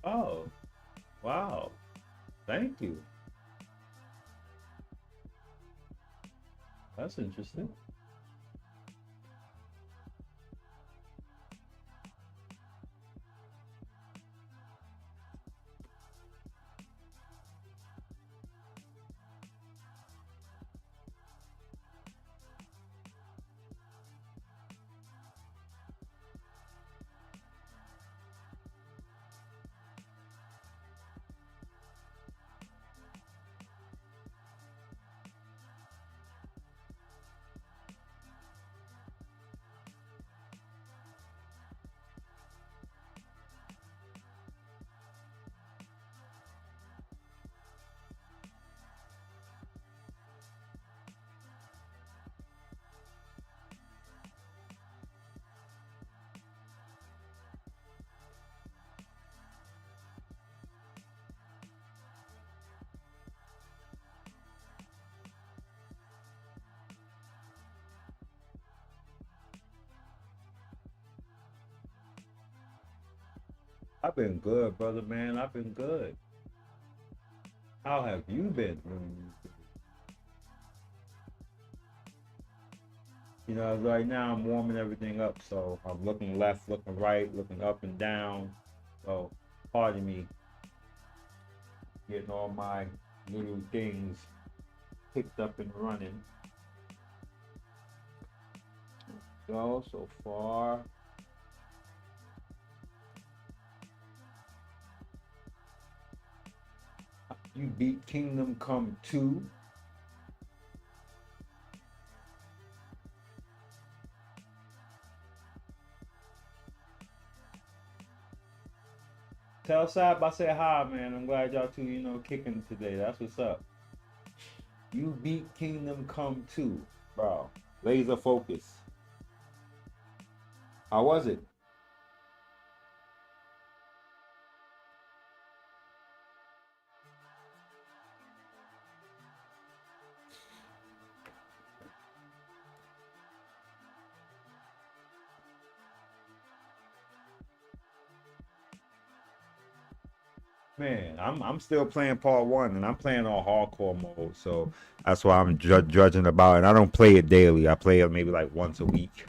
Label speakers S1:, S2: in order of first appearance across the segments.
S1: Oh, wow. Thank you. That's interesting. I've been good, brother man. I've been good. How have you been? You know, right now I'm warming everything up, so I'm looking left, looking right, looking up and down. So, pardon me, getting all my little things picked up and running. So far, you beat Kingdom Come 2. Tell Sab I said hi, man. I'm glad y'all two, kicking today. That's what's up. You beat Kingdom Come 2, bro. Laser focus. How was it? Man, I'm still playing part one, and I'm playing on hardcore mode, so that's why I'm judging about it. I don't play it daily. I play it maybe like once a week.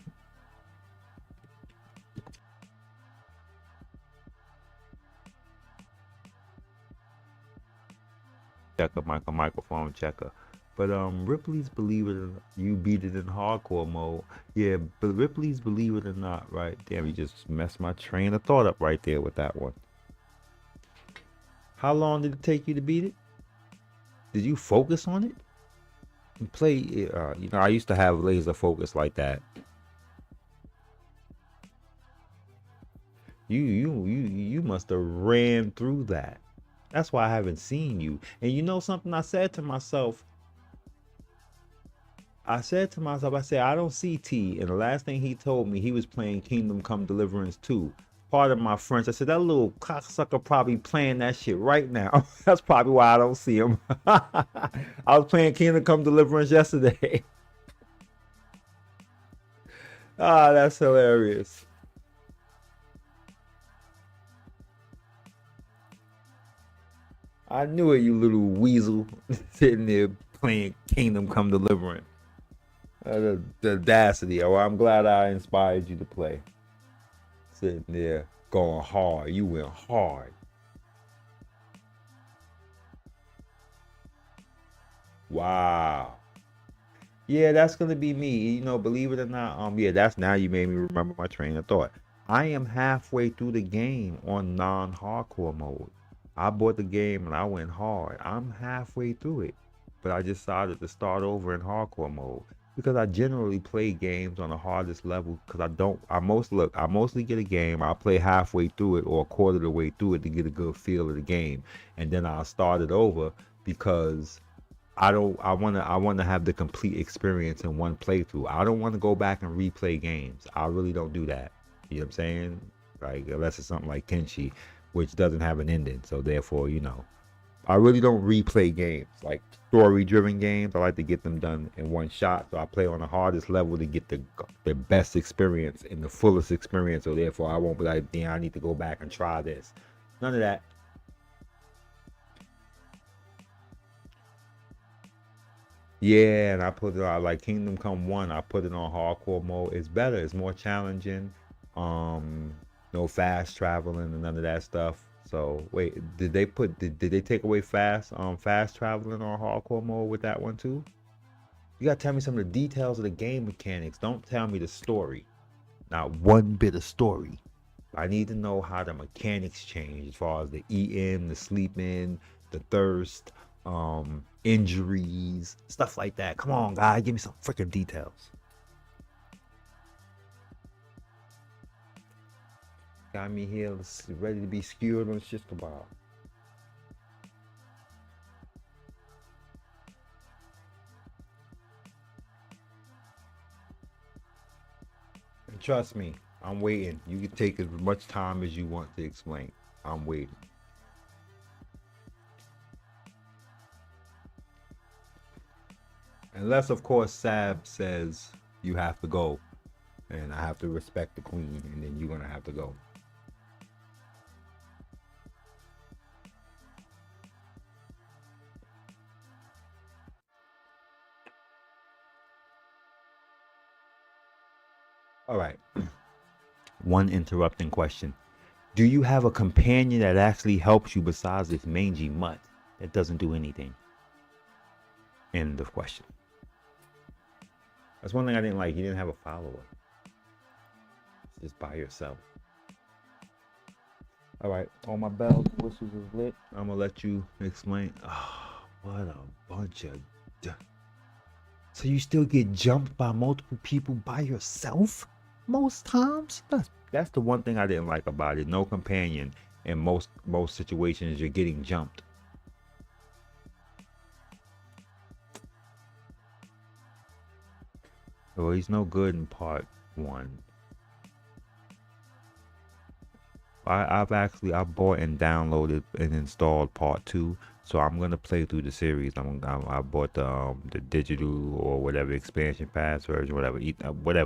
S1: Checker, microphone checker. But Ripley's Believe It or Not, you beat it in hardcore mode. Yeah, but Ripley's Believe It or Not, right? Damn, you just messed my train of thought up right there with that one. How long did it take you to beat it? Did you focus on it? And play, I used to have laser focus like that. You must have ran through that. That's why I haven't seen you. And you know something? I said, I don't see T. And the last thing he told me, he was playing Kingdom Come Deliverance 2. Part of my French, I said, that little cocksucker probably playing that shit right now. That's probably why I don't see him. I was playing Kingdom Come Deliverance yesterday. Ah, that's hilarious. I knew it, you little weasel, sitting there playing Kingdom Come Deliverance. The audacity. Oh, I'm glad I inspired you to play. Sitting there going hard. You went hard. Wow. Yeah, that's gonna be me. Believe it or not, yeah, that's now you made me remember my train of thought. I am halfway through the game on non-hardcore mode. I bought the game and I went hard. I'm halfway through it, but I decided to start over in hardcore mode because I generally play games on the hardest level because I don't. I mostly get a game. I'll play halfway through it or a quarter of the way through it to get a good feel of the game, and then I'll start it over because I don't I want to have the complete experience in one playthrough. I don't want to go back and replay games. I really don't do that. You know what I'm saying? Like unless it's something like Tenchi, which doesn't have an ending. So therefore, I really don't replay games. Like story driven games, I like to get them done in one shot. So I play on the hardest level to get the best experience and the fullest experience. So therefore I won't be like, damn, I need to go back and try this. None of that. Yeah, and I put it on like Kingdom Come One. I put it on hardcore mode. It's better. It's more challenging. Um, no fast traveling and none of that stuff. So wait, did they take away fast traveling on hardcore mode with that one too? You gotta tell me some of the details of the game mechanics. Don't tell me the story. Not one bit of story. I need to know how the mechanics change as far as the eating, the sleeping, the thirst, injuries, stuff like that. Come on, guy, give me some freaking details. Got me here ready to be skewered on shish kebab. And trust me, I'm waiting. You can take as much time as you want to explain. I'm waiting. Unless, of course, Sab says you have to go, and I have to respect the queen, and then you're gonna have to go. All right. One interrupting question. Do you have a companion that actually helps you besides this mangy mutt that doesn't do anything? End of question. That's one thing I didn't like. You didn't have a follower. It's just by yourself. All right. All my bells, whistles is lit. I'm gonna let you explain. Oh, what a bunch of. So you still get jumped by multiple people by yourself most times? That's the one thing I didn't like about it. No companion. In most situations, you're getting jumped. Well, he's no good in part one. I bought and downloaded and installed part two, so I'm gonna play through the series. I bought the digital or whatever expansion pass version, whatever.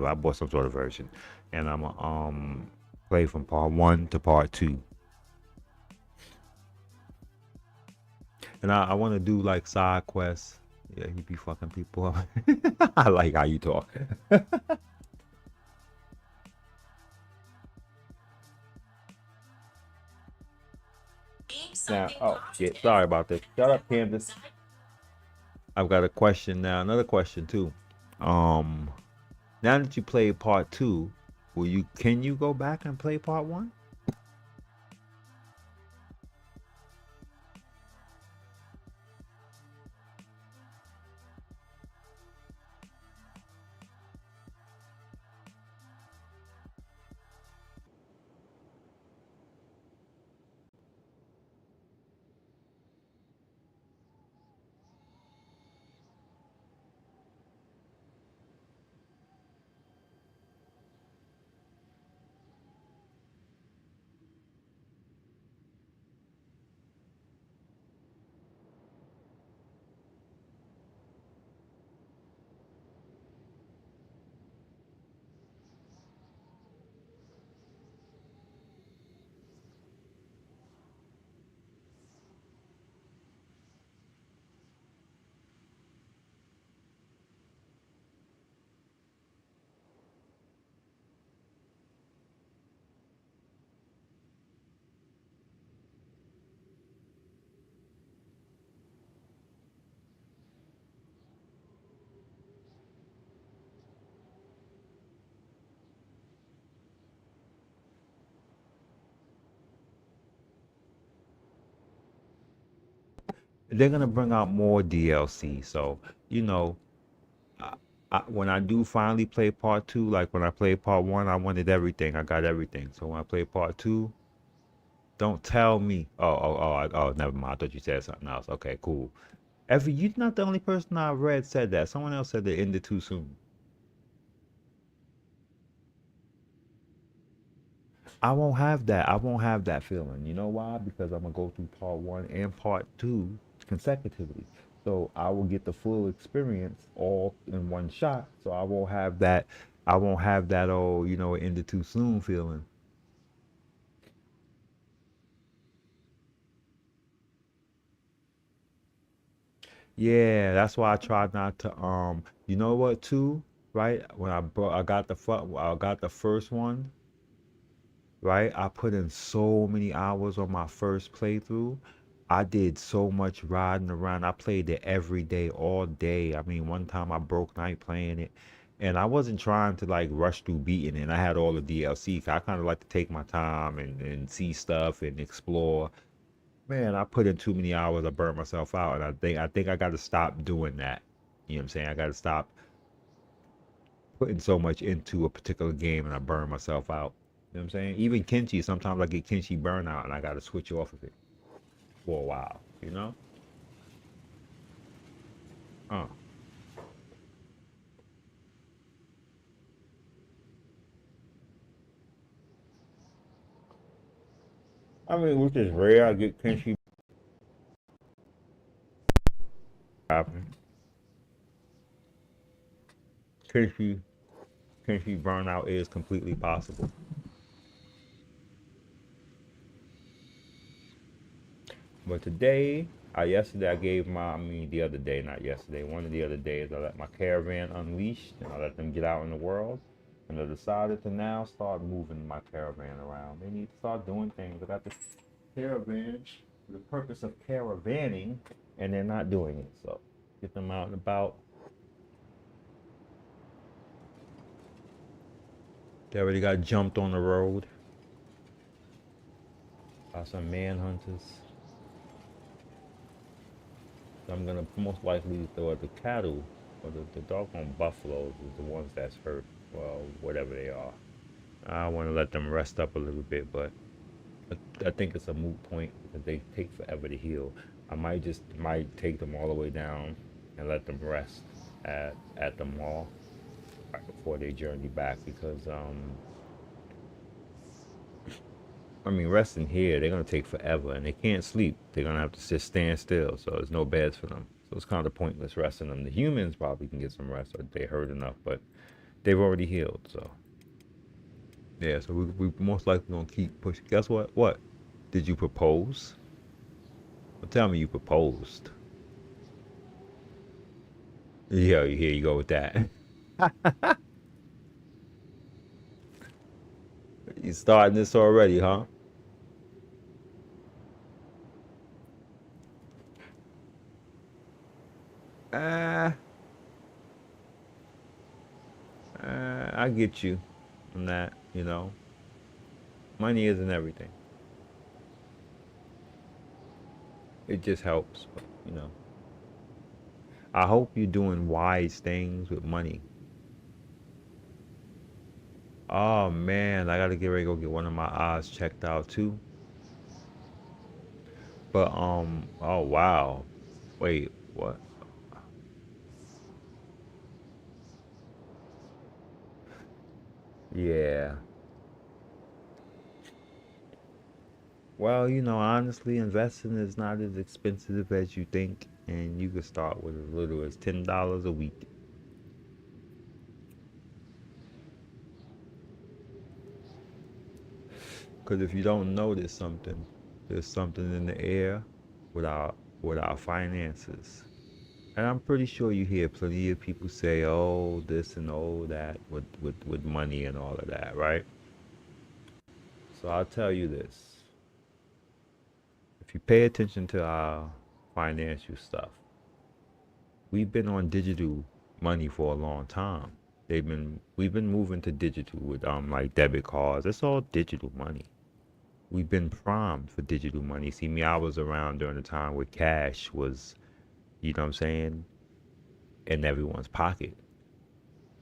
S1: I bought some sort of version, and I'm gonna play from part one to part two. And I want to do like side quests. Yeah, he be fucking people up. I like how you talk. Now, oh shit, sorry about this. Shut up, Candace. I've got a question now. Another question too. Um, Now that you played part two, can you go back and play part one? They're gonna bring out more DLC, so you know, I, when I do finally play part two, like when I played part one, I wanted everything. I got everything. So when I play part two, don't tell me. Oh, never mind. I thought you said something else. Okay, cool. You're not the only person I read said that. Someone else said it ended too soon. I won't have that. I won't have that feeling. You know why? Because I'm gonna go through part one and part two consecutively. So I will get the full experience all in one shot. So I won't have that. I won't have that. Oh, it ended too soon feeling. Yeah, that's why I try not to you know what too, right? When I got I got the first one, right? I put in so many hours on my first playthrough. I did so much riding around. I played it every day, all day. I mean, one time I broke night playing it, and I wasn't trying to like rush through beating it. I had all the DLC. 'Cause I kind of like to take my time and see stuff and explore. Man, I put in too many hours. I burned myself out, and I think I got to stop doing that. You know what I'm saying? I got to stop putting so much into a particular game, and I burn myself out. You know what I'm saying? Even Kenshi, sometimes I get Kenshi burnout, and I got to switch off of it for a while. You know? Uh. I mean, which is rare. I get Kenshi happen. Kenshi Kenshi burnout is completely possible. But today, yesterday I gave my, I mean the other day, not yesterday, one of the other days, I let my caravan unleash and I let them get out in the world. And I decided to now start moving my caravan around. They need to start doing things. I got this caravan for the purpose of caravanning, and they're not doing it. So get them out and about. They already got jumped on the road by some manhunters. So I'm gonna most likely throw the cattle or the doggone buffaloes is the ones that's hurt. Well, whatever they are. I want to let them rest up a little bit, but I think it's a moot point because they take forever to heal. I might take them all the way down and let them rest at the mall right before they journey back because I mean resting here they're gonna take forever and they can't sleep. They're gonna have to just stand still, so there's no beds for them. So it's kind of pointless resting them. The humans probably can get some rest or they hurt enough, but they've already healed. So yeah, so we most likely gonna keep pushing. Guess what? What did you propose? Well, tell me you proposed. Yeah, here you go with that. You starting this already, huh? Uh, I get you on that. You know, money isn't everything. It just helps. But, you know, I hope you're doing wise things with money. Oh man, I gotta get ready to go get one of my eyes checked out too. But oh wow, wait, what? Yeah. Well, honestly, investing is not as expensive as you think, and you can start with as little as $10 a week. Because if you don't know there's something in the air with our finances. And I'm pretty sure you hear plenty of people say, "Oh, this and oh that with money and all of that," right? So I'll tell you this: if you pay attention to our financial stuff, we've been on digital money for a long time. We've been moving to digital with like debit cards. It's all digital money. We've been primed for digital money. See me, I was around during the time where cash was, you know what I'm saying, in everyone's pocket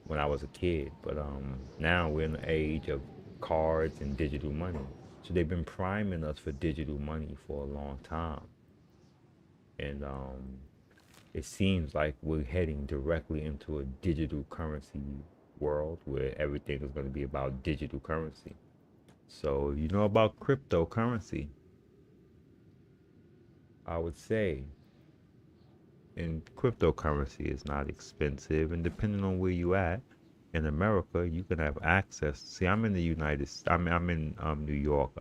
S1: when I was a kid. But now we're in the age of cards and digital money. So they've been priming us for digital money for a long time. And it seems like we're heading directly into a digital currency world where everything is going to be about digital currency. So, you know about cryptocurrency, I would say, and cryptocurrency is not expensive, and depending on where you at in America, you can have access. See, I'm in the United States. I'm in New York.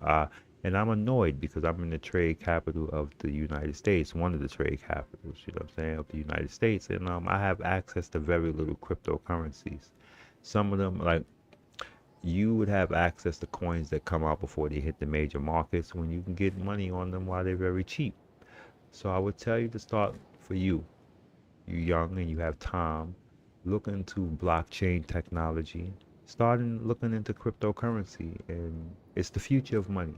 S1: And I'm annoyed because I'm in the trade capital of the United States, one of the trade capitals, you know what I'm saying, of the United States. And I have access to very little cryptocurrencies. Some of them, like, you would have access to coins that come out before they hit the major markets when you can get money on them while they're very cheap. So I would tell you to start for you. You're young and you have time. Look into blockchain technology. Starting looking into cryptocurrency, and it's the future of money.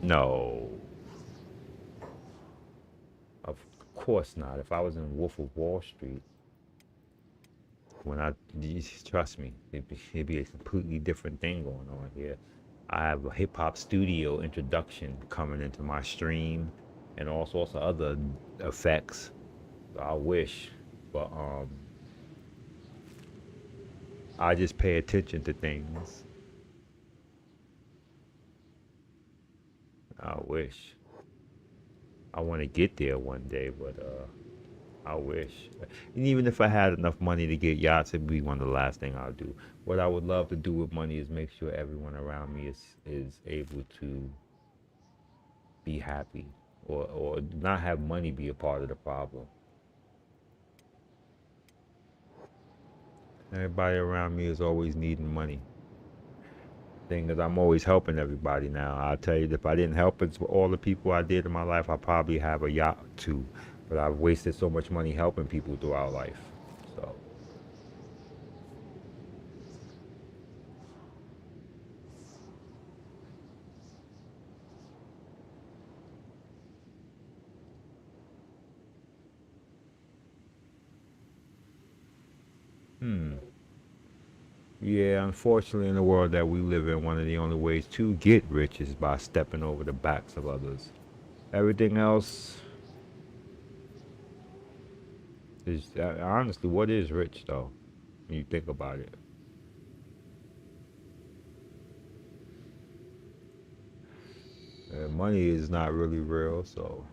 S1: No, of course not. If I was in Wolf of Wall Street, when I trust me, it'd be a completely different thing going on here. I have a hip hop studio introduction coming into my stream, and all sorts of other effects. I wish, but I just pay attention to things. I wish. I want to get there one day, but I wish. And even if I had enough money to get yachts, it'd be one of the last thing I'll do. What I would love to do with money is make sure everyone around me is able to be happy, or not have money be a part of the problem. Everybody around me is always needing money. Thing is, I'm always helping everybody now. I'll tell you, if I didn't help it, all the people I did in my life, I probably have a yacht too. But I've wasted so much money helping people throughout life. So, hmm. Yeah, unfortunately, in the world that we live in, one of the only ways to get rich is by stepping over the backs of others. Everything else is, honestly, what is rich though? When you think about it, money is not really real. So,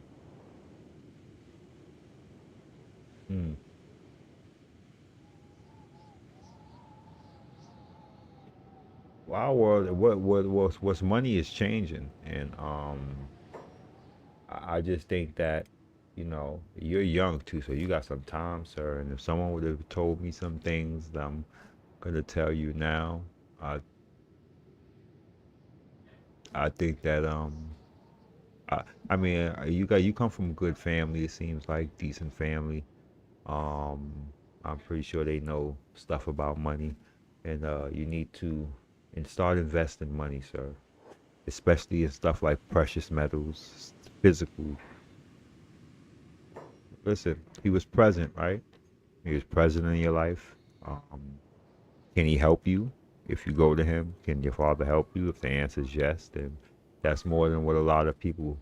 S1: hmm. Well, our world, what's money is changing, and I just think that, you're young too, so you got some time, sir. And if someone would have told me some things that I'm gonna tell you now, I I think that I I mean, you come from a good family. It seems like decent family. Um, I'm pretty sure they know stuff about money, and you need to and start investing money, sir. Especially in stuff like precious metals, physical. Listen, he was present, right? He was present in your life. Um, can he help you if you go to him? Can your father help you? If the answer is yes, then that's more than what a lot of people,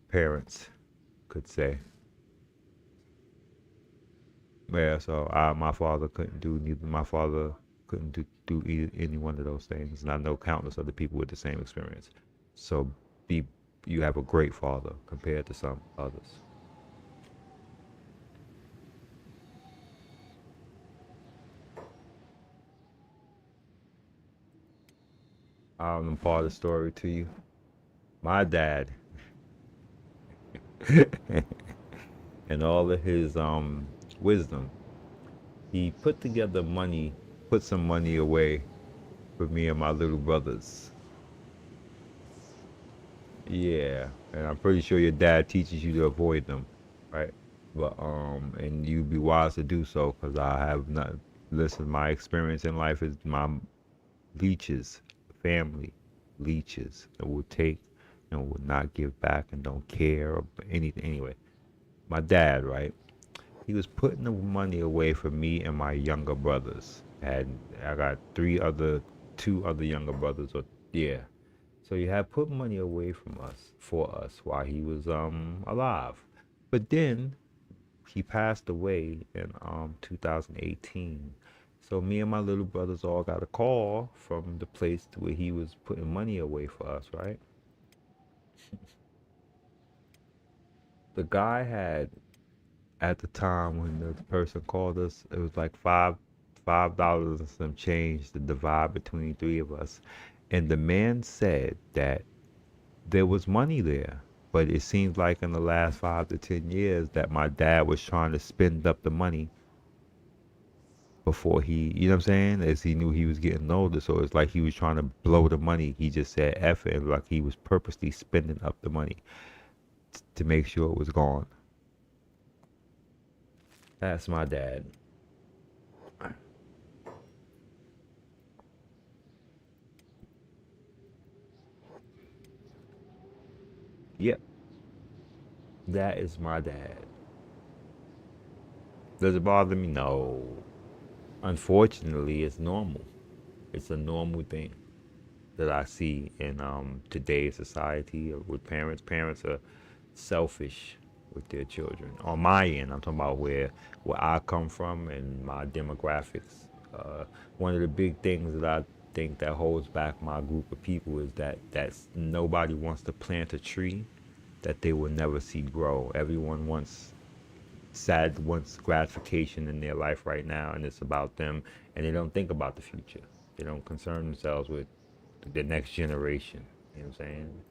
S1: parents, could say. Yeah, so my father couldn't do neither. My father couldn't do any one of those things, and I know countless other people with the same experience. So be you have a great father compared to some others. I'll impart a story to you. My dad, and all of his wisdom, he put some money away for me and my little brothers. Yeah, and I'm pretty sure your dad teaches you to avoid them, right? But and you'd be wise to do so, because I have not. Listen, my experience in life is my leeches, family leeches that will take and will not give back and don't care or anything. Anyway, my dad, right? He was putting the money away for me and my younger brothers. And I got two other younger brothers. Or yeah, so he had put money away from us for us while he was alive. But then he passed away in 2018. So me and my little brothers all got a call from the place to where he was putting money away for us, right? The guy had, at the time when the person called us, it was like $5 and some change to divide between three of us. And the man said that there was money there. But it seems like in the last 5 to 10 years that my dad was trying to spend up the money before he, you know what I'm saying? As he knew he was getting older. So it's like he was trying to blow the money. He just said F it. And like he was purposely spending up the money to make sure it was gone. That's my dad. Yep, that is my dad. Does it bother me? No. Unfortunately, it's normal. It's a normal thing that I see in today's society with parents. Parents are selfish with their children. On my end, I'm talking about where I come from and my demographics. One of the big things that I think that holds back my group of people is that nobody wants to plant a tree that they will never see grow. Everyone wants gratification in their life right now, and it's about them, and they don't think about the future. They don't concern themselves with the next generation. You know what I'm saying?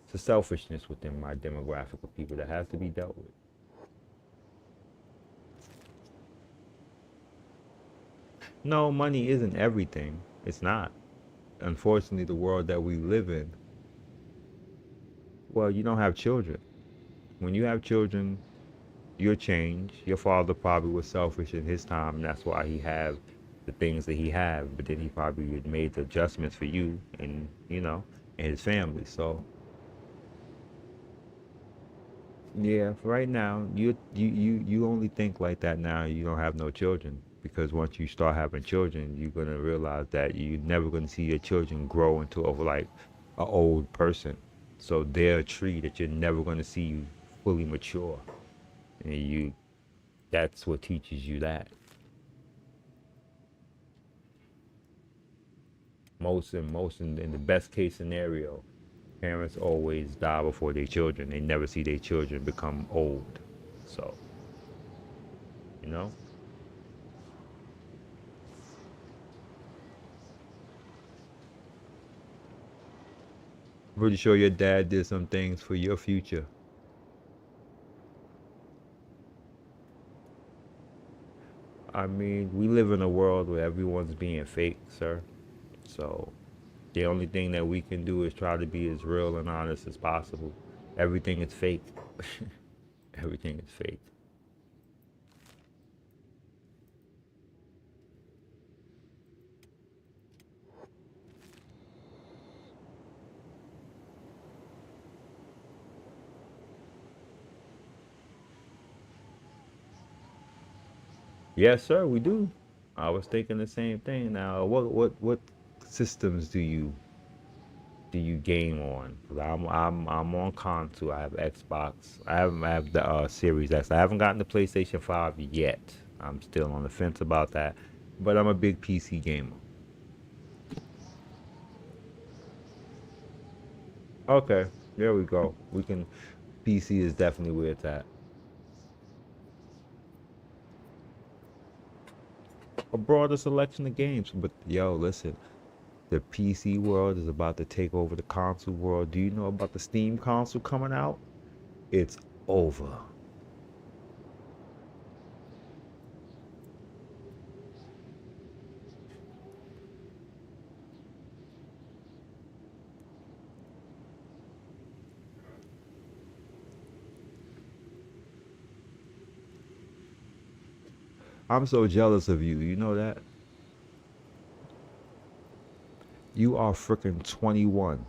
S1: It's a selfishness within my demographic of people that has to be dealt with. No, money isn't everything. It's not. Unfortunately, the world that we live in, well, you don't have children. When you have children, you'll change. Your father probably was selfish in his time, and that's why he have the things that he have. But then he probably had made the adjustments for you, and and his family. So yeah, for right now, you only think like that now. You don't have no children because once you start having children, you're gonna realize that you're never gonna see your children grow into of like an old person. So they're a tree that you're never gonna see you fully mature, and that's what teaches you that. In the best case scenario, parents always die before their children. They never see their children become old. So, you know, I'm pretty sure your dad did some things for your future. I mean, we live in a world where everyone's being fake, sir. So, the only thing that we can do is try to be as real and honest as possible. Everything is fake. Everything is fake. Yes, sir, we do. I was thinking the same thing. Now, what systems do you game on? 'Cause I'm on console. I have Xbox. I have the Series X. I haven't gotten the PlayStation 5 yet. I'm still on the fence about that. But I'm a big PC gamer. Okay, there we go. We can PC is definitely where it's at. A broader selection of games. But yo, listen, the PC world is about to take over the console world. Do you know about the Steam console coming out? It's over. I'm so jealous of you. You know that? You are freaking 21.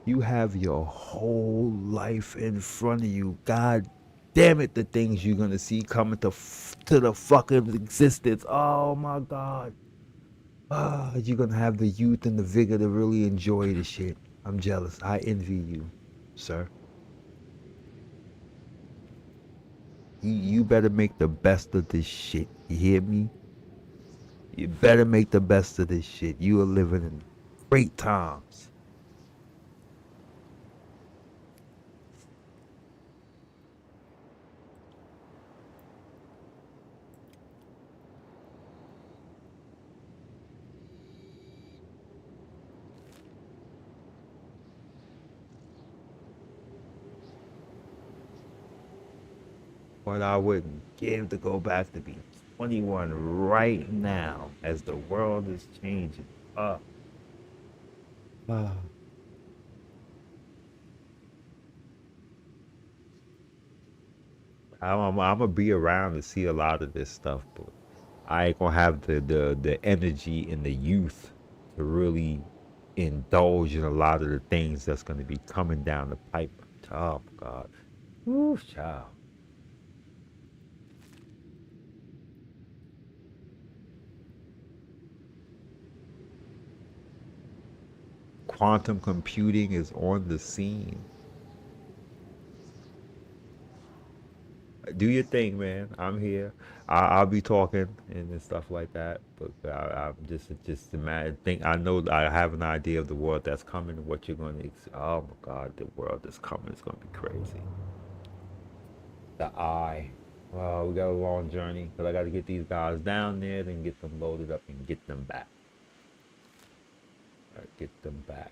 S1: You have your whole life in front of you. God damn it, the things you're gonna see coming to the fucking existence. Oh my God. You're gonna have the youth and the vigor to really enjoy the shit. I'm jealous. I envy you, sir. You better make the best of this shit. You hear me? You better make the best of this shit. You are living in great times. what I wouldn't give to go back to be 21 right now as the world is changing up. I'm gonna be around to see a lot of this stuff, but I ain't gonna have the energy and the youth to really indulge in a lot of the things that's gonna be coming down the pipe. Oh God, ooh, child. Quantum computing is on the scene. Do your thing, man. I'm here. I'll be talking and stuff like that. But I'm just imagine. Think I know I have an idea of the world that's coming and what you're going to. Oh my God, the world that's coming is going to be crazy. The eye. Well, we got a long journey, but I got to get these guys down there, then get them loaded up and get them back. Get them back.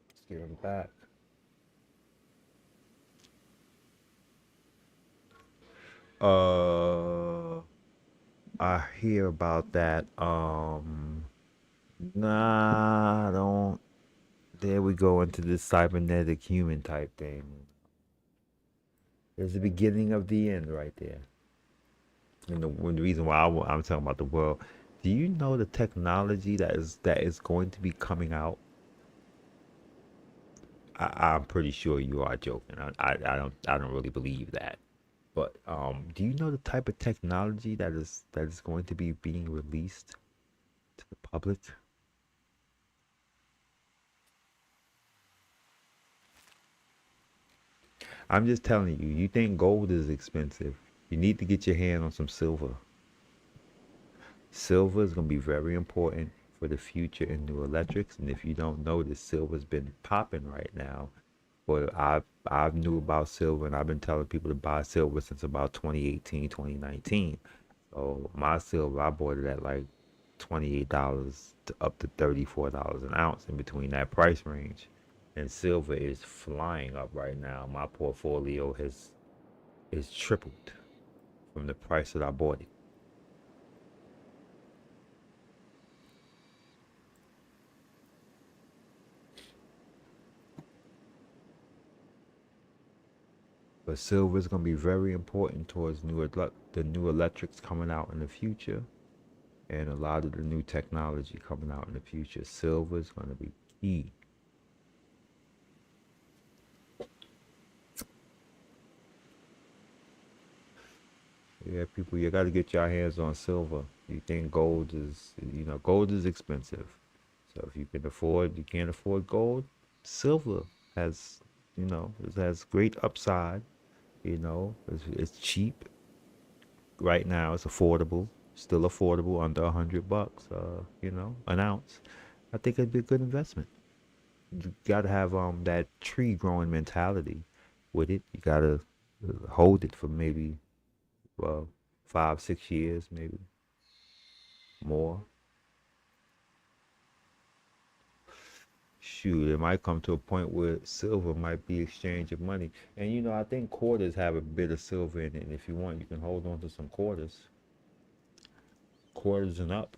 S1: Let's get them back. Uh, I hear about that. Nah, I don't. There we go into this cybernetic human type thing. There's the beginning of the end right there. And the reason why I'm talking about the world. Do you know the technology that is going to be coming out? I'm pretty sure you are joking. I don't really believe that. But do you know the type of technology that is going to be being released to the public? I'm just telling you. You think gold is expensive? You need to get your hand on some silver. Silver is going to be very important for the future in new electrics. And if you don't notice, silver's been popping right now. But I've knew about silver and I've been telling people to buy silver since about 2018, 2019. So my silver, I bought it at like $28 to up to $34 an ounce in between that price range. And silver is flying up right now. My portfolio has is tripled from the price that I bought it. But silver is going to be very important towards the new electrics coming out in the future and a lot of the new technology coming out in the future. Silver is going to be key. Yeah, people, you got to get your hands on silver. You think gold is expensive. So if you can afford, you can't afford gold, silver has, it has great upside. It's cheap right now. It's affordable, still affordable, under $100. An ounce. I think it'd be a good investment. You gotta have that tree growing mentality with it. You gotta hold it for maybe 5, 6 years, maybe more. Shoot, it might come to a point where silver might be exchange of money. And I think quarters have a bit of silver in it. And if you want, you can hold on to some quarters and up.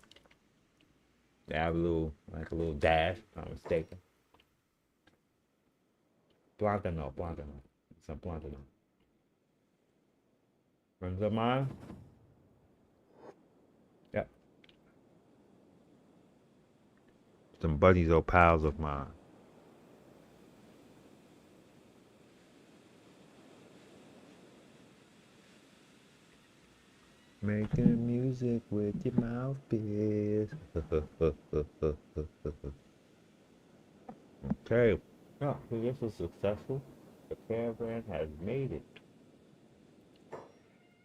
S1: They have a little dash, if I'm not mistaken. Blanca no, Blanca no. Some Blanca no. Friends of mine? Yep. Some buddies or pals of mine. Making music with your mouthpiece. Okay. Yeah, so this was successful. The caravan has made it.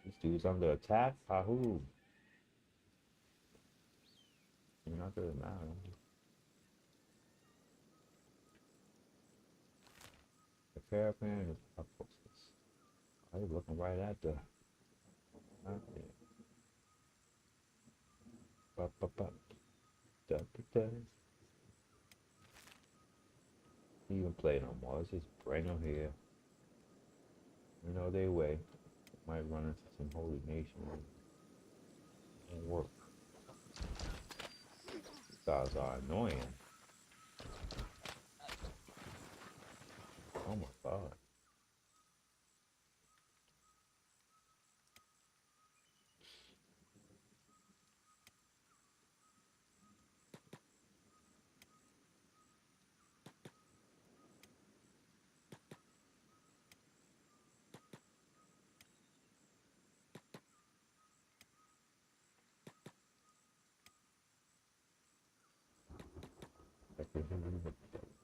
S1: This dude's under attack. Ahoo. Not that it matters. The caravan is up. I was looking right at the. Ba, ba, ba, da, da, da. Even play no more. Let's just bring them here. You know they way. Might run into some holy nation and work. These guys are annoying. Oh my god.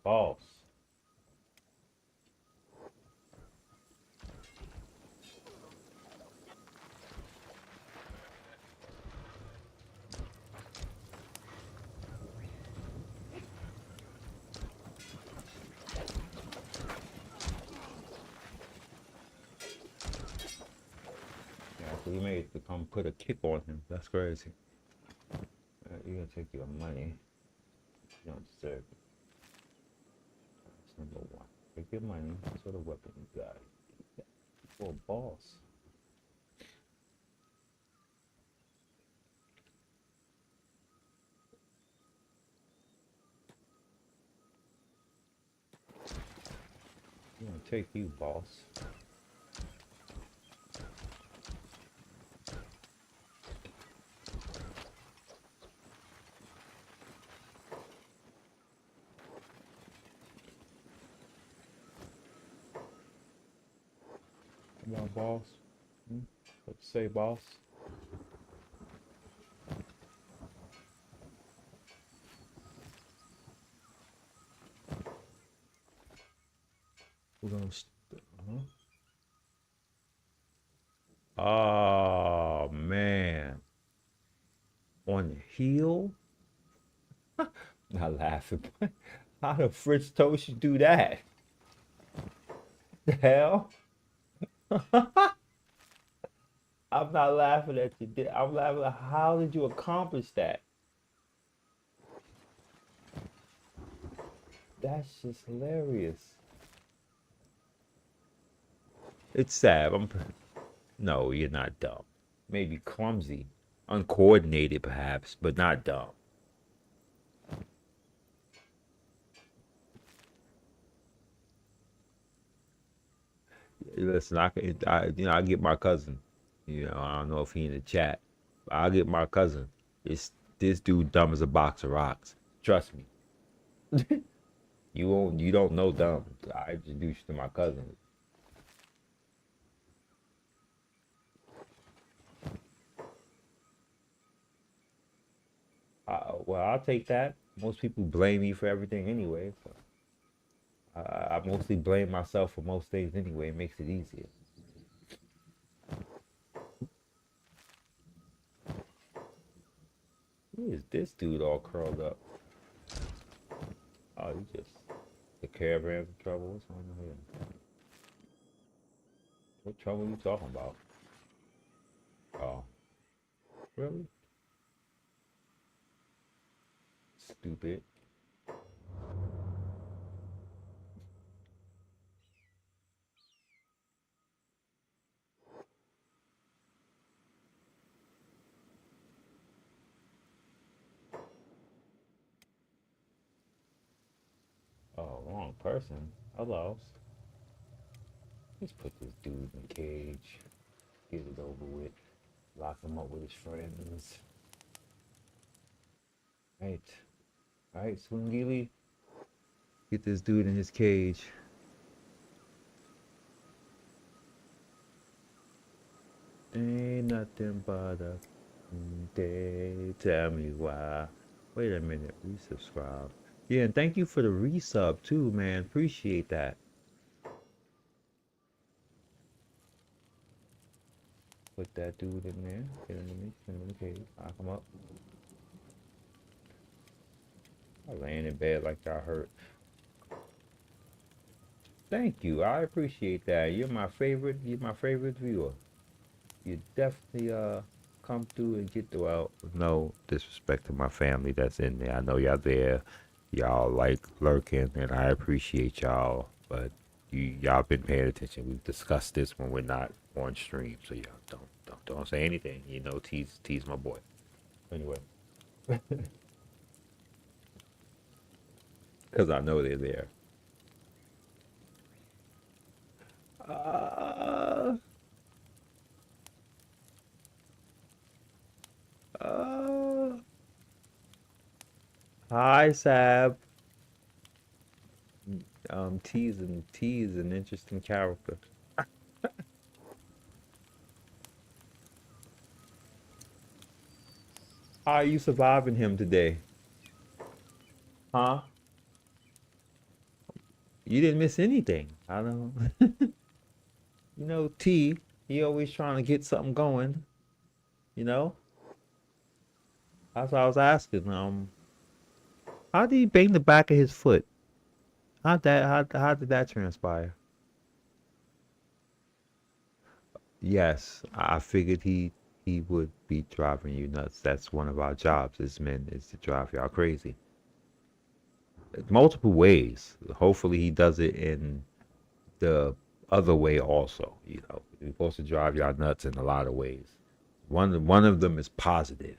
S1: Boss. Yeah, so you made to come put a kick on him. That's crazy. You're gonna take your money. You don't deserve it. That's number one. Take your money. What sort of weapon you got? For a boss. You gonna take you, boss. Come on, boss. What you say, boss? We're gonna. Oh man, on the heel? Not laughing. How the French toast you do that? The hell? I'm not laughing at you. I'm laughing at how did you accomplish that? That's just hilarious. It's sad. No, you're not dumb. Maybe clumsy, uncoordinated perhaps, but not dumb. Listen, I get my cousin. I don't know if he in the chat. But I'll get my cousin. It's this dude dumb as a box of rocks. Trust me. You don't know dumb. I introduced you to my cousin. Well, I'll take that. Most people blame me for everything anyway. So I mostly blame myself for most things anyway. It makes it easier. Who is this dude all curled up? Oh, you just the caravan's in trouble. What's going on here? What trouble you talking about? Oh, really? Stupid. Oh, wrong person. Hello. Let's put this dude in a cage. Get it over with. Lock him up with his friends. Right. Right, Swingili. Get this dude in his cage. Ain't nothing but a day. Tell me why. Wait a minute. Resubscribe. Yeah, and thank you for the resub too, man. Appreciate that. Put that dude in there. Get in the cage. Lock him up. I laying in bed like I hurt. Thank you. I appreciate that. You're my favorite. You're my favorite viewer. You definitely come through and get through out. No disrespect to my family that's in there. I know y'all there. y'all like lurking, and I appreciate y'all. But y'all been paying attention. We've discussed this when we're not on stream, so y'all don't say anything. You know, tease my boy. Anyway, because I know they're there. Uh, uh, Hi, Sab. T is an interesting character. How are you surviving him today? Huh? You didn't miss anything. I don't. You know, T, he always trying to get something going. You know, that's what I was asking. How did he bang the back of his foot? How did that transpire? Yes, I figured he would be driving you nuts. That's one of our jobs as men is to drive y'all crazy. Multiple ways. Hopefully he does it in the other way also. You know, he's supposed to drive y'all nuts in a lot of ways. One of them is positive.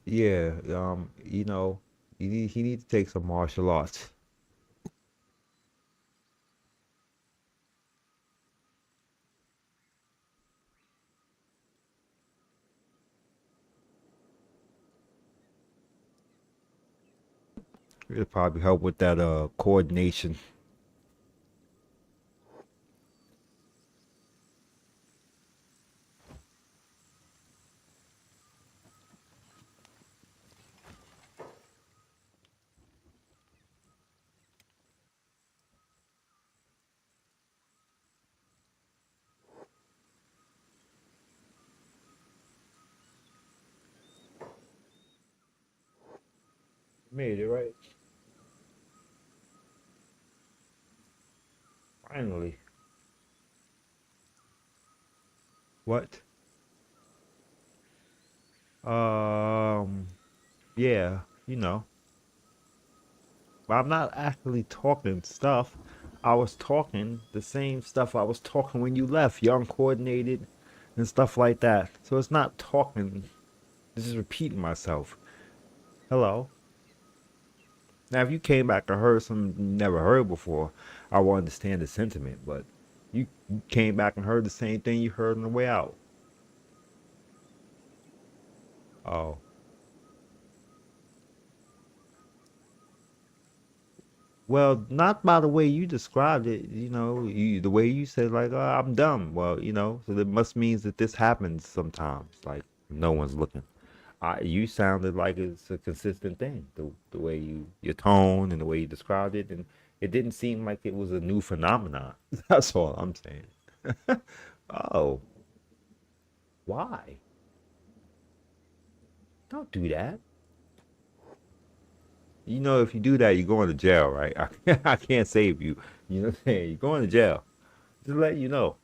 S1: Yeah, you know, he needs to take some martial arts. It'll probably help with that coordination. Made it right. Finally. What? Um, yeah, you know. But I'm not actually talking stuff. I was talking the same stuff I was talking when you left, young coordinated and stuff like that. So it's not talking, this is repeating myself. Hello. Now, if you came back and heard something you never heard before, I will understand the sentiment. But you came back and heard the same thing you heard on the way out. Oh, well, not by the way you described it. You know, the way you said like, oh, I'm dumb. Well, you know, so that must means that this happens sometimes. Like no one's looking. You sounded like it's a consistent thing. The way your tone and the way you described it, and it didn't seem like it was a new phenomenon. That's all I'm saying. Oh, why? Don't do that. You know, if you do that, you're going to jail, right? I can't save you. You know what I'm saying? You're going to jail. Just let you know.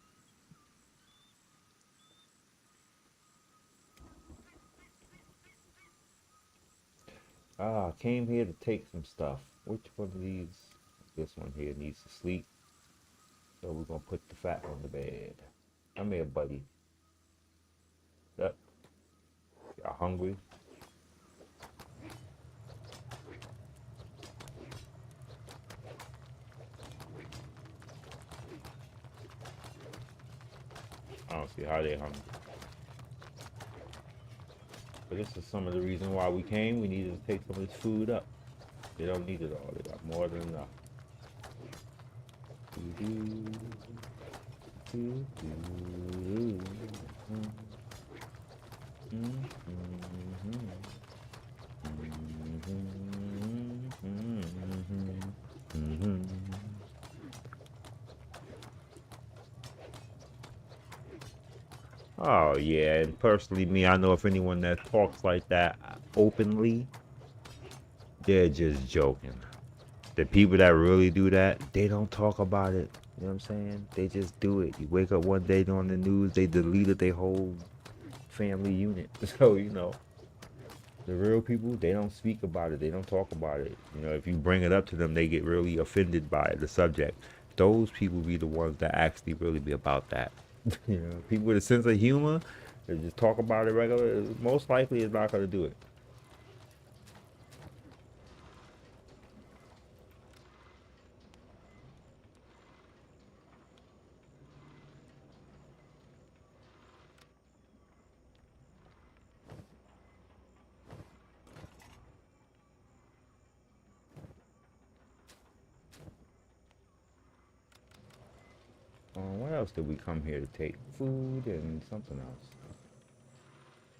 S1: I came here to take some stuff. Which one of these? This one here needs to sleep. So we're gonna put the fat on the bed. Come here, buddy. Yep. Y'all hungry? I don't see how they hungry. But this is some of the reason why we came. We needed to take some of this food up. They don't need it all. They got more than enough. Oh yeah, and personally, me, I know if anyone that talks like that openly, they're just joking. The people that really do that, they don't talk about it. You know what I'm saying? They just do it. You wake up one day on the news, they deleted their whole family unit. So, the real people, they don't speak about it. They don't talk about it. If you bring it up to them, they get really offended by the subject. Those people be the ones that actually really be about that. People with a sense of humor, they just talk about it regular. Most likely, is not gonna do it. What else did we come here to take? Food and something else.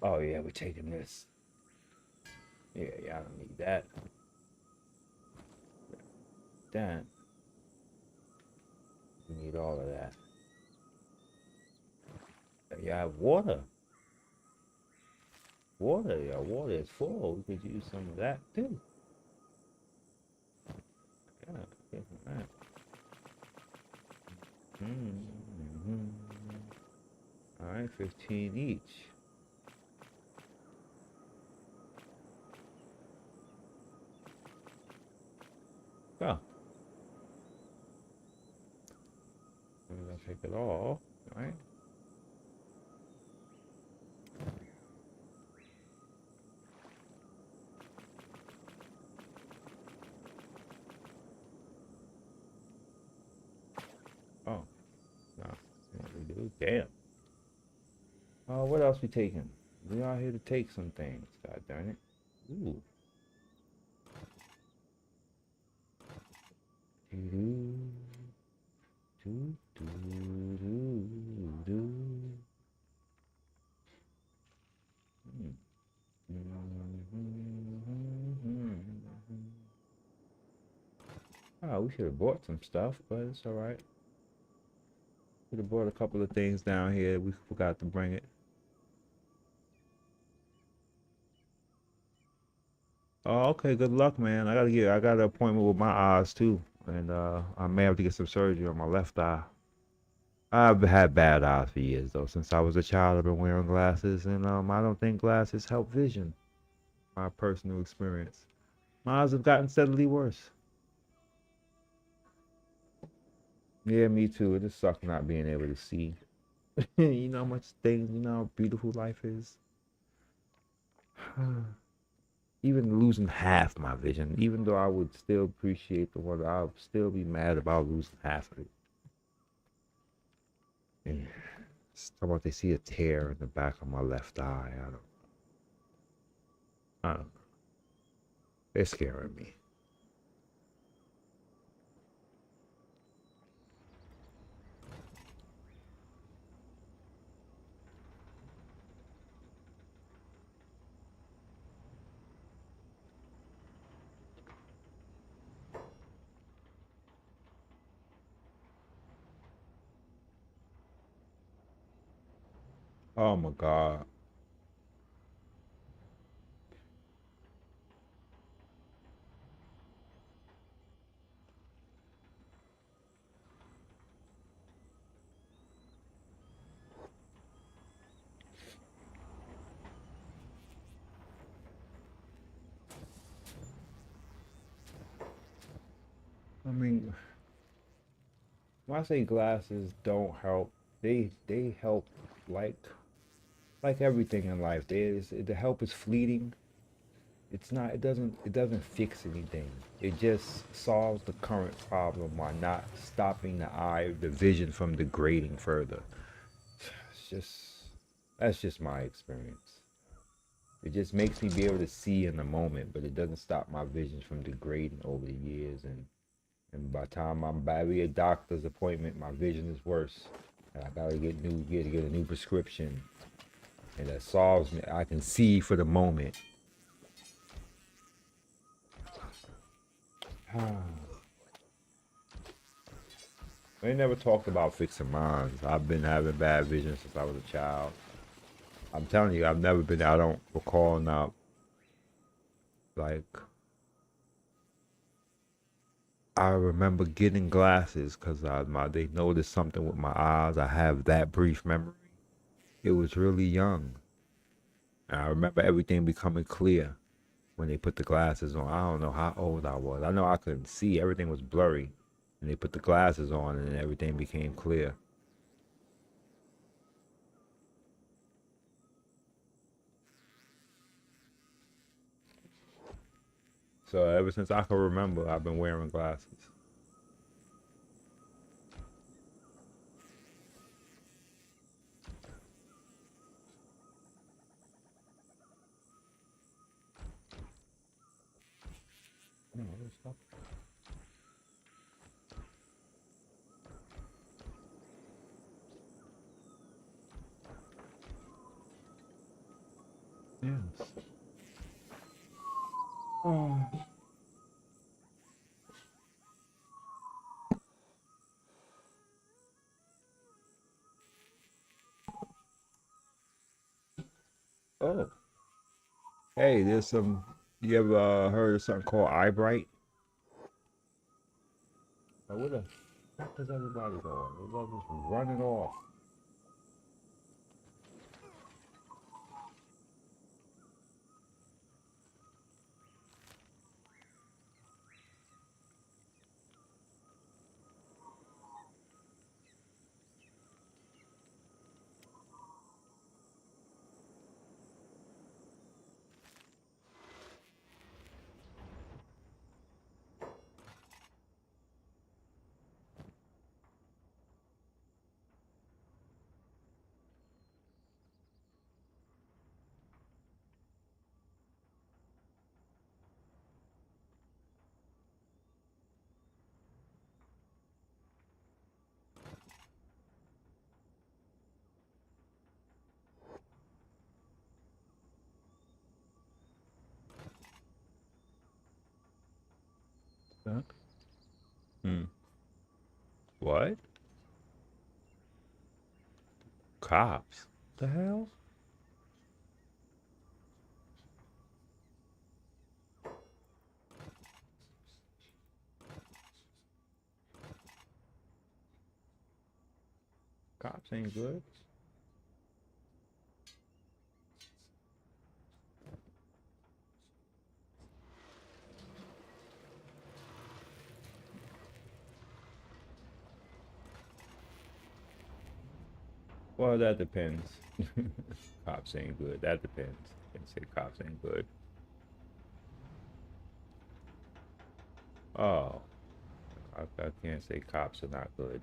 S1: Oh yeah, we're taking this. Yeah, I don't need that. That. We need all of that. Yeah, water. Water, yeah, water is full. We could use some of that too. Yeah, get some of that. Mm-hmm. All right, 15 each. Oh, we're gonna take it all. All right. Oh, no, we do. Damn. What else we taking? We out here to take some things. God darn it. Ooh. Doo-doo, doo-doo-doo-doo. Hmm. Oh, we should have bought some stuff, but it's all right. Could have bought a couple of things down here. We forgot to bring it. Oh, okay. Good luck, man. I got an appointment with my eyes too, and I may have to get some surgery on my left eye. I've had bad eyes for years though. Since I was a child, I've been wearing glasses, and I don't think glasses help vision. My personal experience. My eyes have gotten steadily worse. Yeah, me too. It just sucks not being able to see. You know how much things, how beautiful life is. Even losing half my vision, even though I would still appreciate the one, I'll still be mad about losing half of it. And talking about they see a tear in the back of my left eye. I don't know. They're scaring me. Oh my God. I mean, when I say glasses don't help, they help like like everything in life. The help is fleeting. It's not. It doesn't fix anything. It just solves the current problem while not stopping the vision from degrading further. It's just that's just my experience. It just makes me be able to see in the moment, but it doesn't stop my vision from degrading over the years. And by the time I'm back at a doctor's appointment, my vision is worse. And I gotta get a new prescription, and that solves me. I can see for the moment. They never talked about fixing minds. I've been having bad vision since I was a child. I'm telling you, I've never been. I don't recall now. Like I remember getting glasses because they noticed something with my eyes. I have that brief memory. It was really young. And I remember everything becoming clear when they put the glasses on. I don't know how old I was. I know I couldn't see. Everything was blurry. And they put the glasses on and everything became clear. So ever since I can remember, I've been wearing glasses. No, yes. Oh. Oh. Hey, there's some. You ever heard of something called eye bright? Oh, where the fuck is everybody going? They're just running off. Huh? Hmm. What? Cops? The hell? Cops ain't good. Well, that depends. Cops ain't good. That depends. Can't say cops ain't good. Oh, I can't say cops are not good.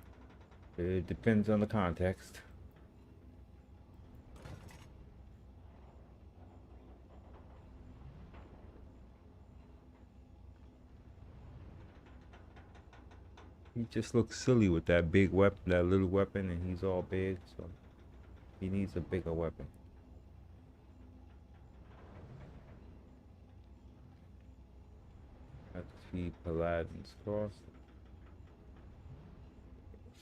S1: It depends on the context. He just looks silly with that big weapon, that little weapon, and he's all big, so he needs a bigger weapon. Have to feed Paladin's cross.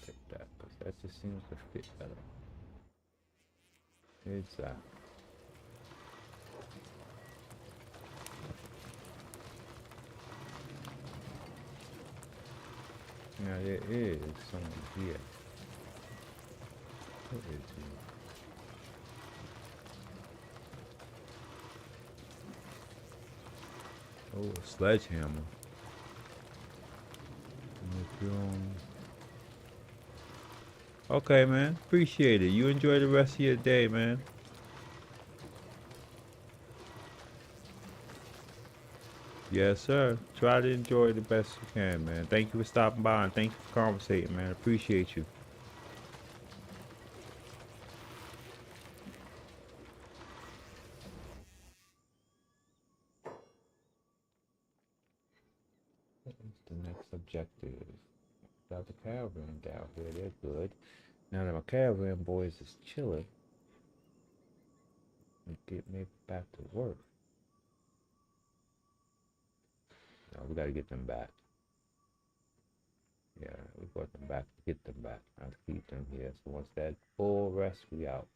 S1: Take that, because that just seems to fit better. Exactly. Now there is someone here. What is he? Oh, a sledgehammer. Okay, man. Appreciate it. You enjoy the rest of your day, man. Yes, sir. Try to enjoy the best you can, man. Thank you for stopping by and thank you for conversating, man. Appreciate you. What is the next objective? Got the caravan down here. They're good. Now that my caravan boys is chilling, we get me back to work. Now we gotta get them back. Yeah, we got them back. Get them back. I'll keep them here. So once that full rest, we out.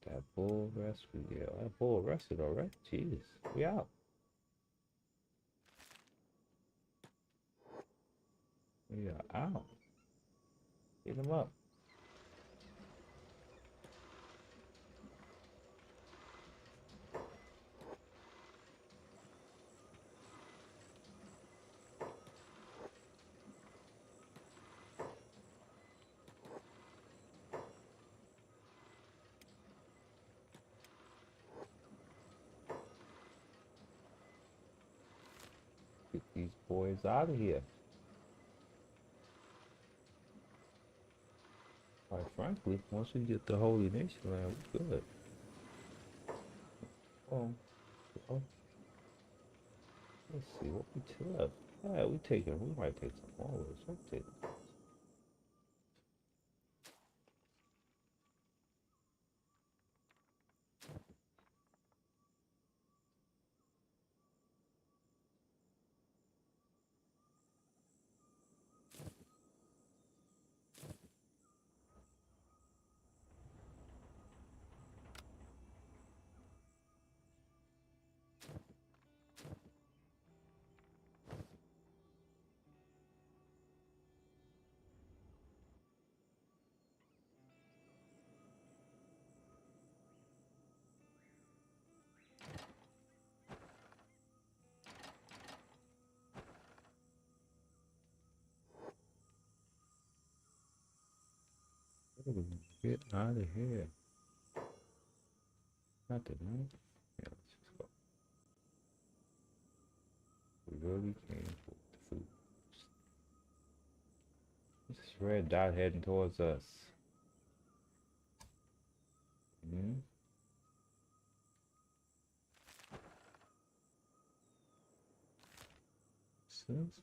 S1: That full rest, we yeah. That full rested already. Jeez, we out. Yeah, ow. Get him up. Get these boys out of here. Quite frankly, once we get the Holy Nation land, we're good. Oh, oh, let's see what we left. Yeah, we taking. We might take some more. Let's take. Get out of here. Nothing, right? Yeah, let's just go. We really came for the food. This red dot heading towards us. Hmm. Sense?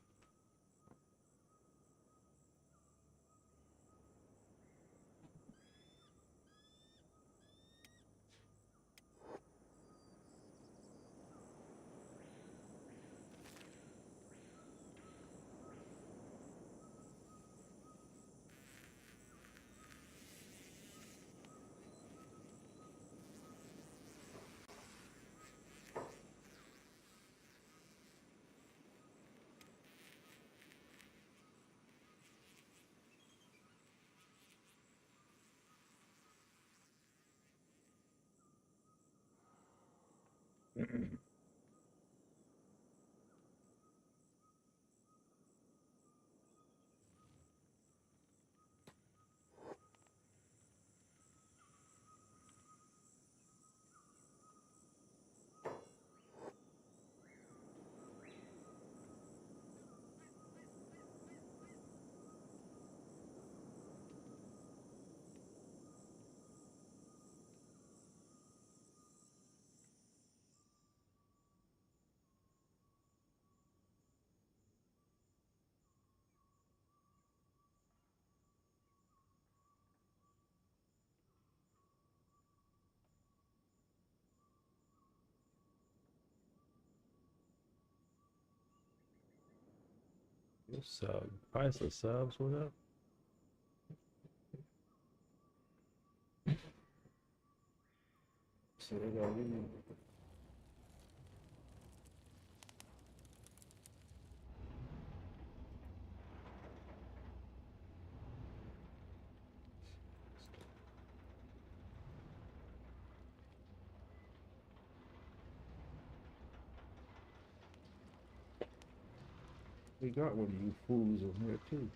S1: Your sub. Price of subs, what up? So they got you. We got one of you fools on here too.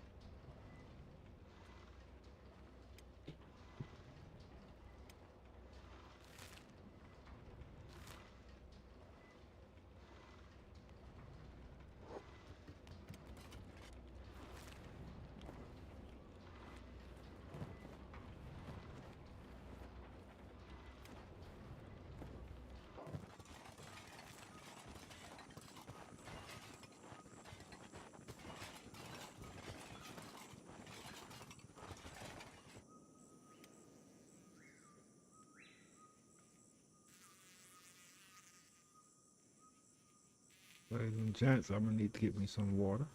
S1: Ladies and gents, I'm gonna need to get me some water.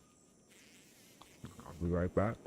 S1: I'll be right back.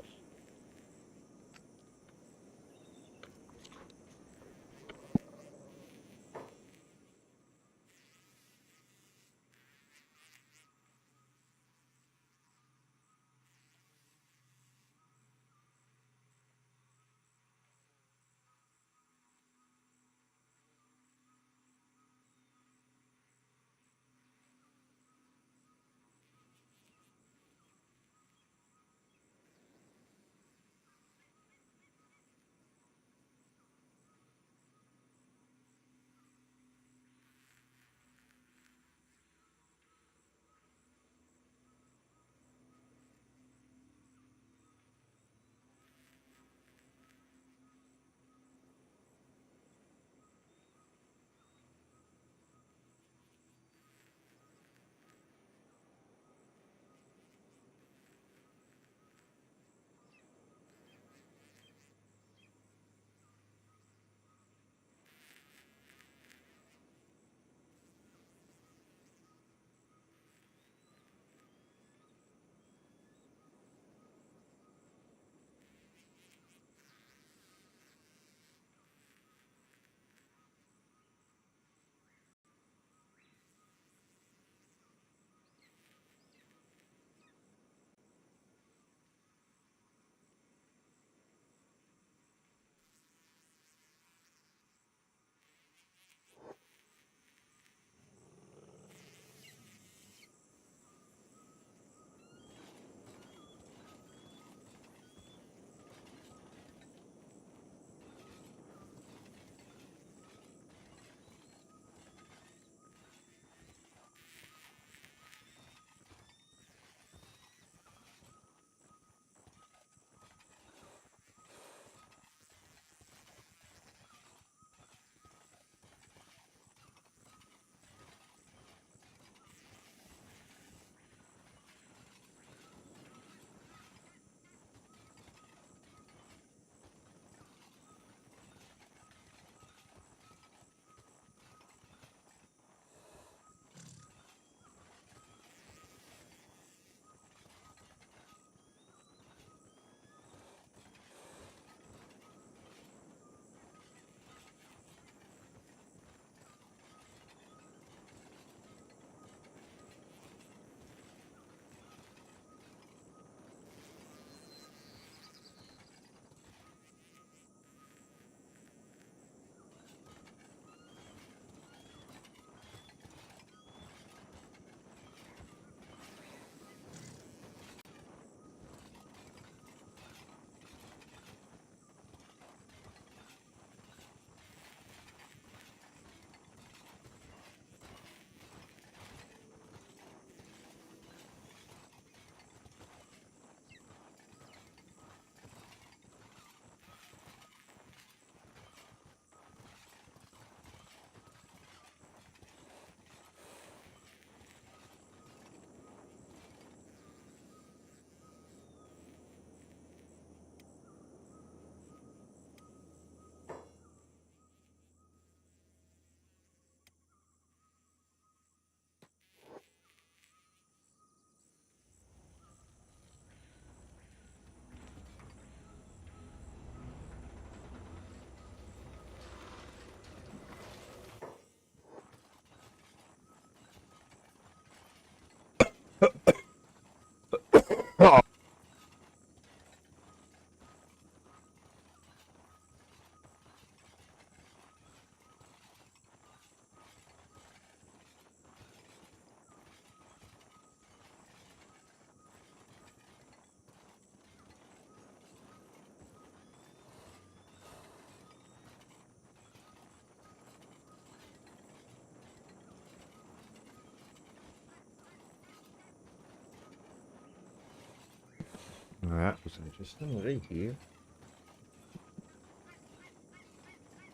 S1: That was interesting right here.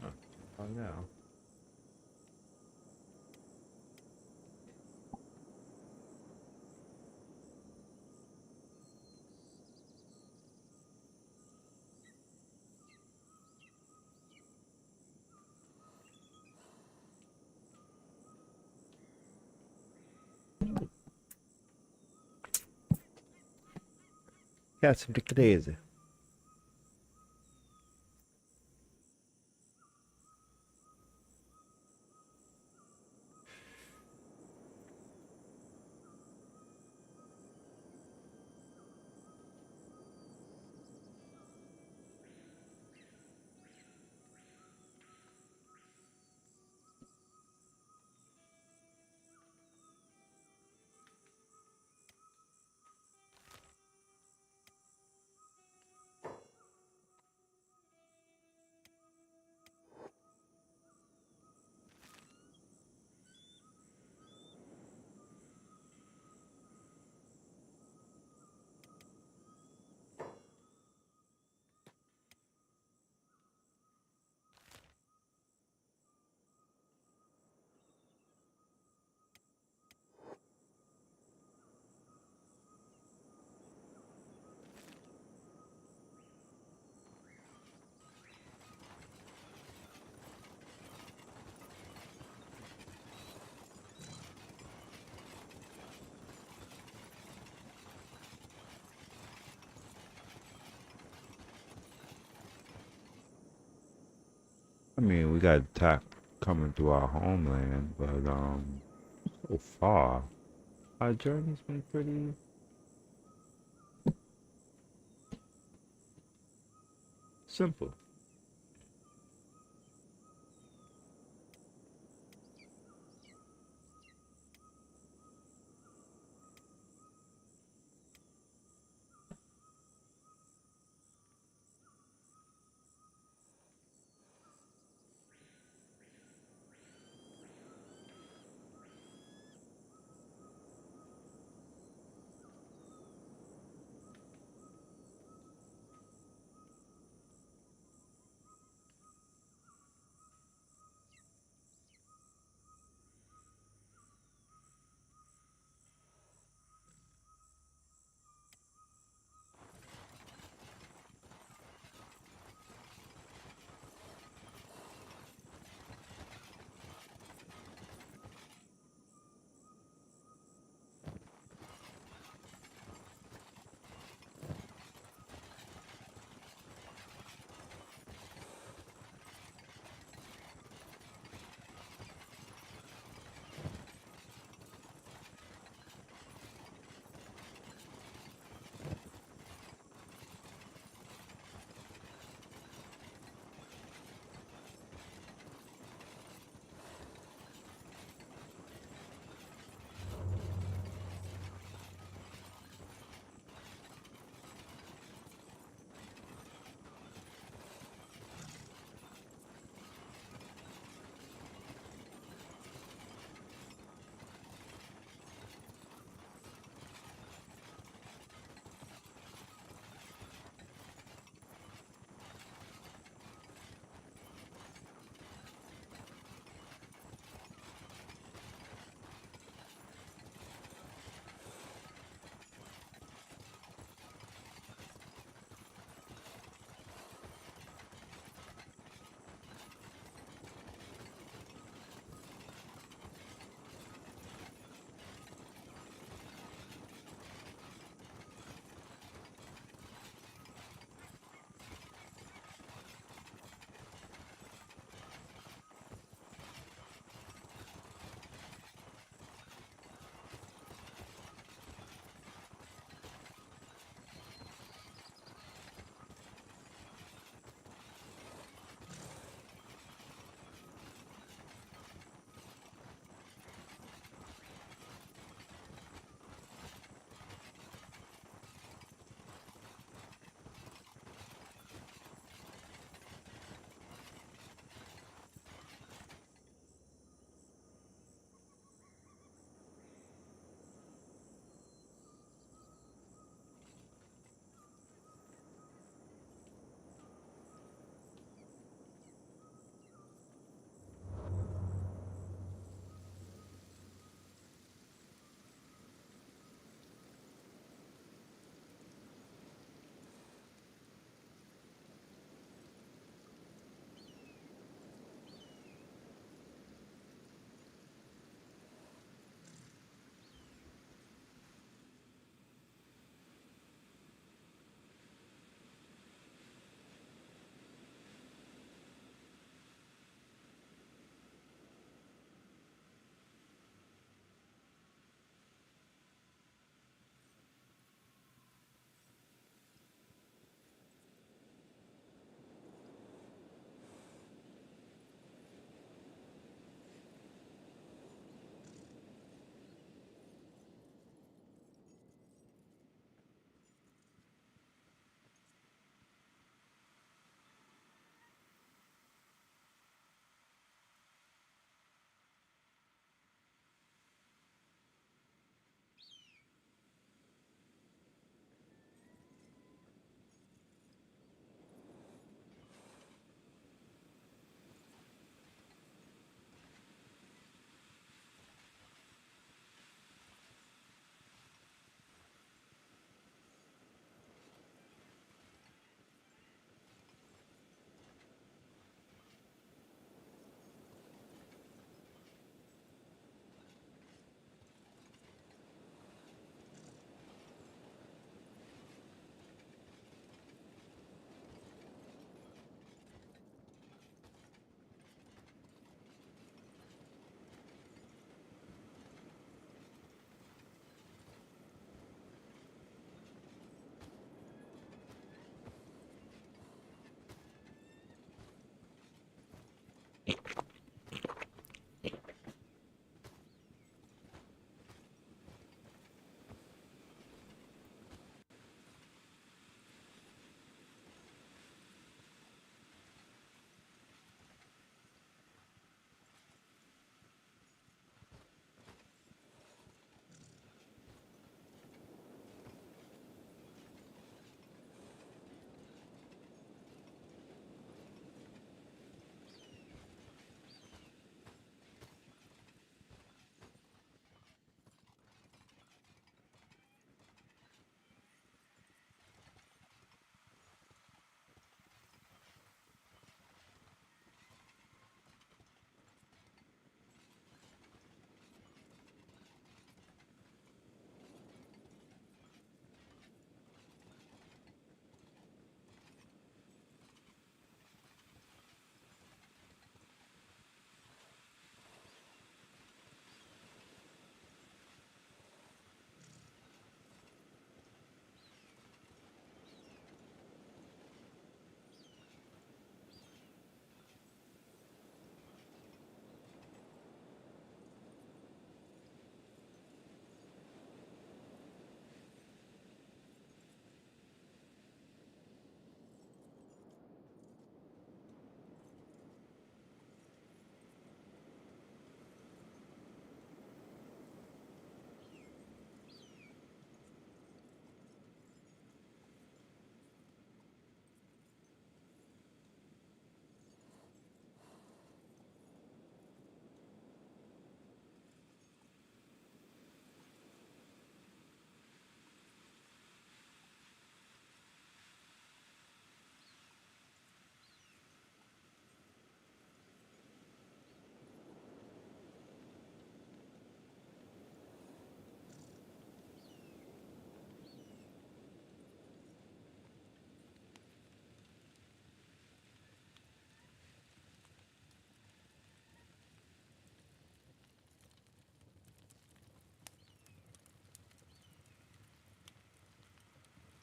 S1: Huh. Oh, now. Cazzo di crese. I mean, we got attack coming through our homeland, but so far our journey's been pretty simple.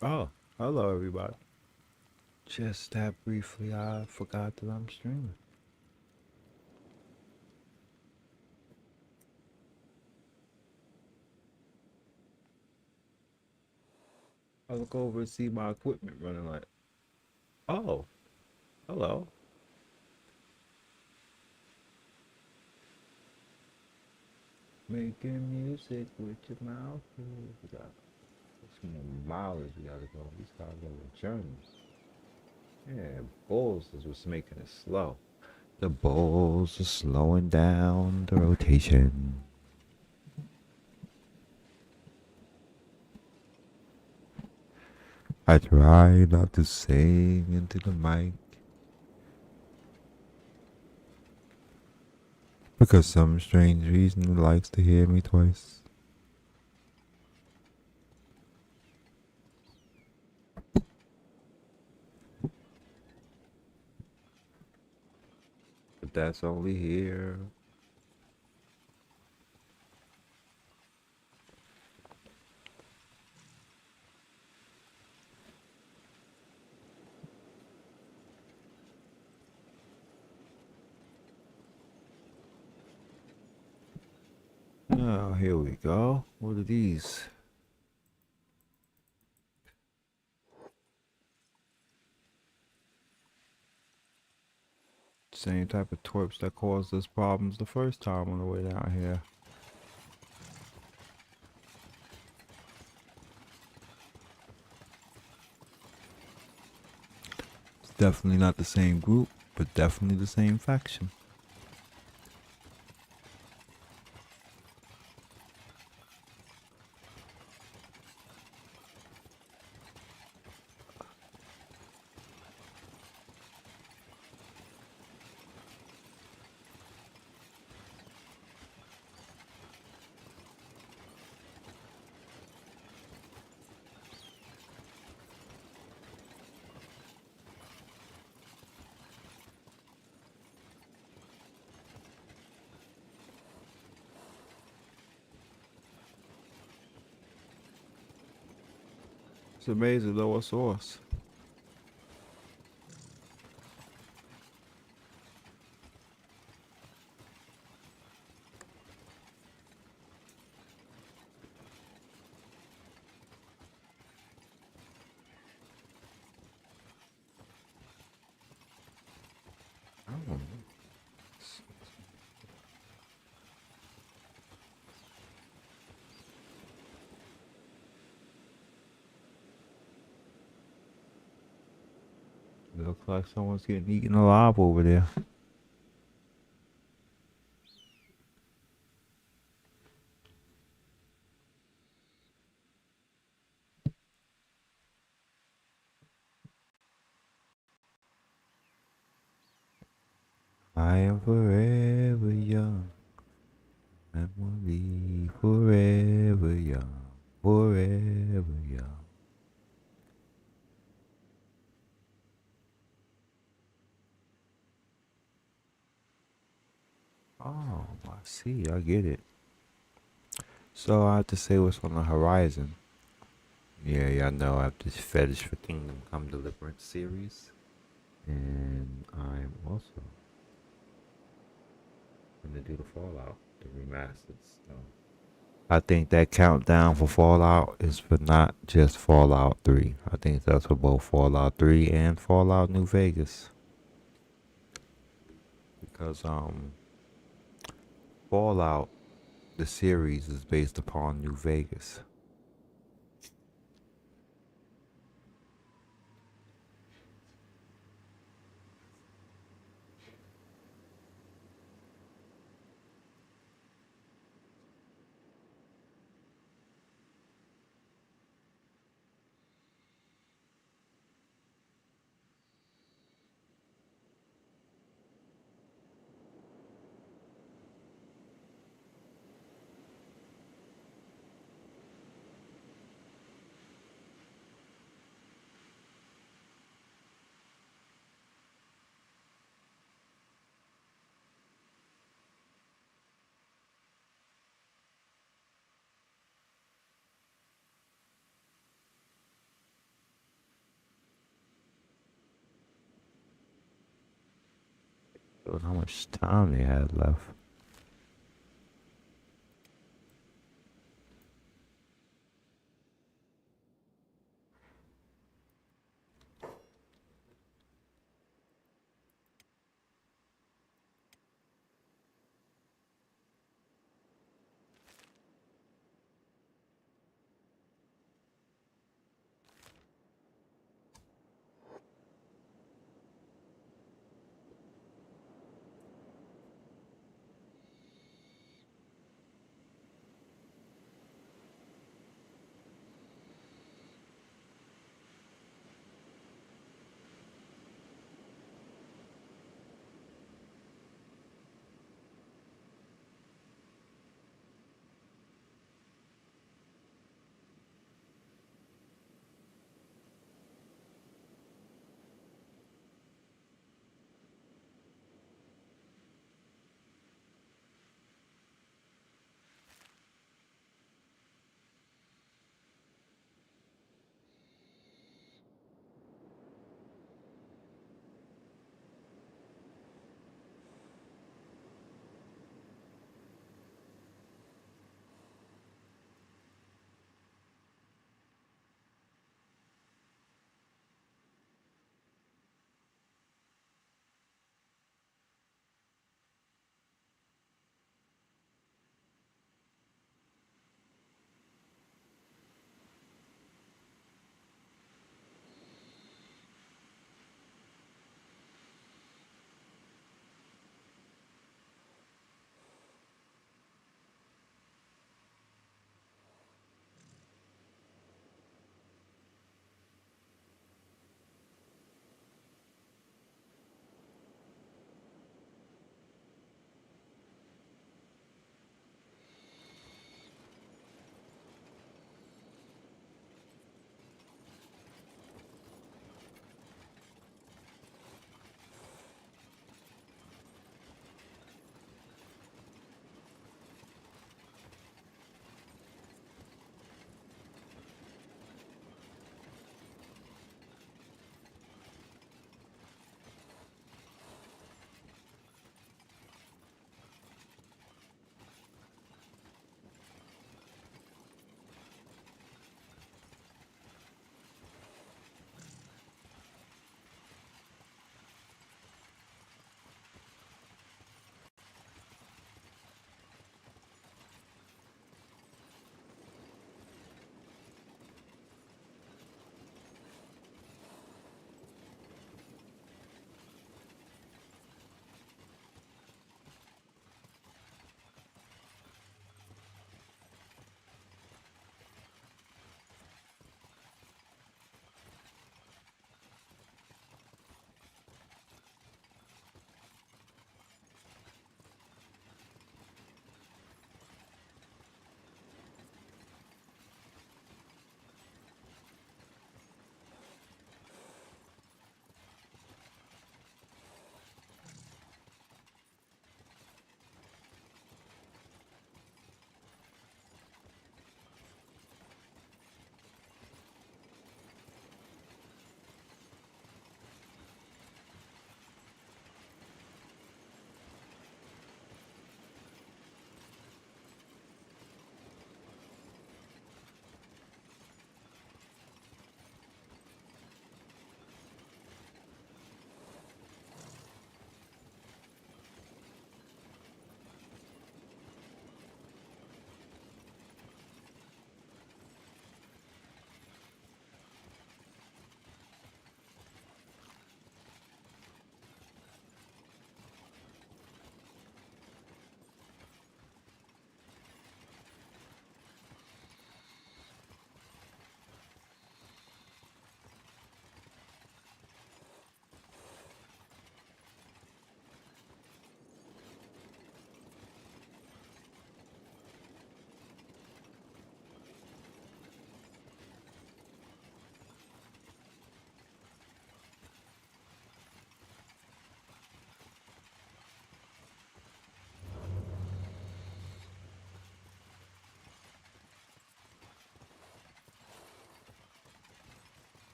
S1: Oh, hello everybody. Just that briefly, I forgot that I'm streaming. I look over and see my equipment running like, oh, hello. Making music with your mouth. We got some more mileage we gotta go. We gotta go with journeys. Yeah, Bulls is what's making it slow. The Bulls are slowing down the rotation. I try not to sing into the mic because some strange reason it likes to hear me twice. But that's only here. Oh, here we go. What are these? Same type of twerps that caused us problems the first time on the way down here. It's definitely not the same group, but definitely the same faction. It's amazing though, a source. I don't know. It looks like someone's getting eaten alive over there. I am forever young. Memory forever young. Forever young. Oh, I see. I get it. So I have to say what's on the horizon. Yeah, y'all know I have this fetish for Kingdom Come Deliverance series. And I'm also going to do the Fallout, the remastered stuff. I think that countdown for Fallout is for not just Fallout 3. I think that's for both Fallout 3 and Fallout New Vegas. Because Fallout the series is based upon New Vegas. Showing how much time they had left.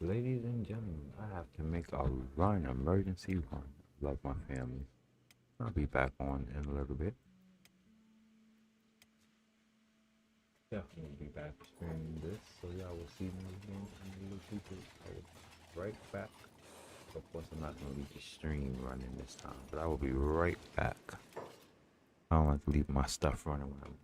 S1: Ladies and gentlemen. to make a run, emergency run. Love my family. I'll be back on in a little bit. Definitely be back streaming this, so y'all will see me again in a little people. I will be right back. Of course, I'm not gonna leave the stream running this time, but I will be right back. I don't like to leave my stuff running when I'm